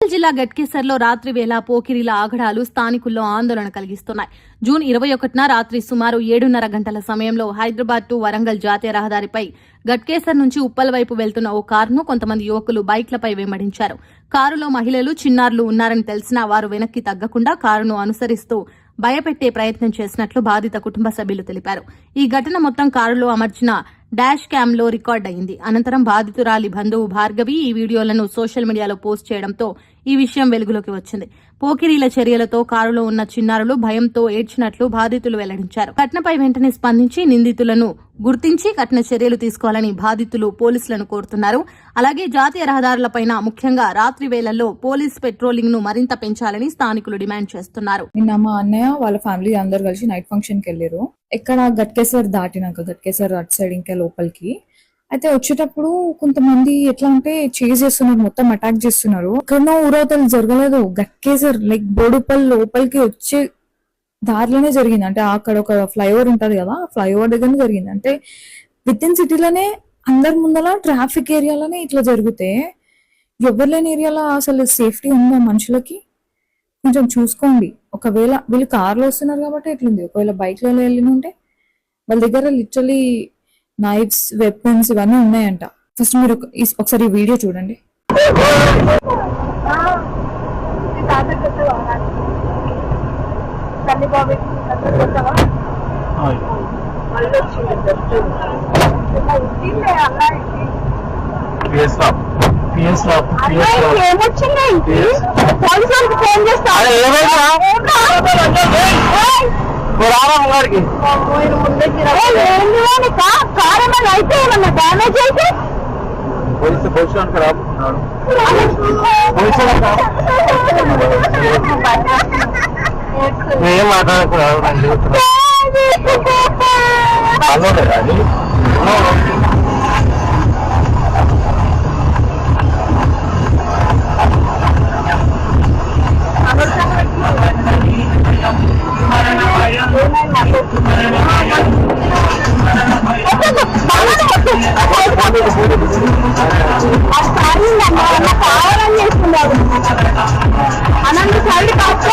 వరంగల్ జిల్లా గట్కేసర్లో రాత్రి వేళ పోకిరీల ఆగడాలు స్థానికుల్లో ఆందోళన కలిగిస్తున్నాయి. జూన్ 21న రాత్రి సుమారు 7:30 గంటల సమయంలో హైదరాబాద్ టు వరంగల్ జాతీయ రహదారిపై గట్కేసర్ నుంచి ఉప్పల్ వైపు వెళ్తున్న ఓ కారును కొంతమంది యువకులు బైక్లపై వెంబడించారు. కారులో మహిళలు, చిన్నారులు ఉన్నారని తెలిసినా వారు వెనక్కి తగ్గకుండా కారును అనుసరిస్తూ భయపెట్టే ప్రయత్నం చేసినట్లు బాధిత కుటుంబ సభ్యులు తెలిపారు. ఈ ఘటన మొత్తం కారులో అమర్చిన డాష్ క్యామ్ లో రికార్డ్ అయింది. అనంతరం బాధితురాలి బంధువు భార్గవి ఈ వీడియోలను సోషల్ మీడియాలో పోస్ట్ చేయడంతో ఈ విషయం వెలుగులోకి వచ్చింది. పోకిరీల చర్యలతో కారులో ఉన్న చిన్నారులు భయంతో ఏడ్చినట్లు బాధితులు వెల్లడించారు. ఘటనపై వెంటనే స్పందించి నిందితులను గుర్తించి కఠిన చర్యలు తీసుకోవాలని బాధితులు పోలీసులను కోరుతున్నారు. అలాగే జాతీయ రహదారులపైన ముఖ్యంగా రాత్రి వేళల్లో పోలీస్ పెట్రోలింగ్ ను మరింత పెంచాలని స్థానికులు డిమాండ్ చేస్తున్నారు. నిన్న మా అన్నయ్య వాళ్ళ ఫ్యామిలీ అందరు కలిసి నైట్ ఫంక్షన్ కి వెళ్ళారు. ఎక్కడ గట్కేసర్ దాటినాక గట్కేసర్ అటు సైడ్ ఇంకా లోపలికి అయితే వచ్చేటప్పుడు కొంతమంది ఎట్లా అంటే చేజ్ చేస్తున్నారు, మొత్తం అటాక్ చేస్తున్నారు. ఎక్కడో ఊరవతలు జరగలేదు, గట్కేసర్ లైక్ బోడుపల్ లోపలికి వచ్చే దారిలోనే జరిగింది. అంటే అక్కడ ఒక ఫ్లైఓవర్ ఉంటది కదా, ఫ్లైఓవర్ దగ్గరనే జరిగింది. అంటే విత్ ఇన్ సిటీలోనే అందరి ముందర ట్రాఫిక్ ఏరియాలోనే ఇట్లా జరిగితే ఎవరు లేని ఏరియాలో అసలు సేఫ్టీ ఉందా మనుషులకి? కొంచెం చూసుకోండి. ఒకవేళ వీళ్ళు కార్లో వస్తున్నారు కాబట్టి ఎట్లుంది, ఒకవేళ బైక్ లో వెళ్ళి ఉంటే వాళ్ళ దగ్గర లిటరలీ నైఫ్స్, వెపన్స్ ఇవన్నీ ఉన్నాయంట. ఫస్ట్ మీరు ఒకసారి ఈ వీడియో చూడండి. అయితే ఏమన్నా డ్యామేజ్ అయితే ఏం మాట్లాడకూడదు. కావాలని చేస్తున్నారు. అనంత సైడ్ కాస్త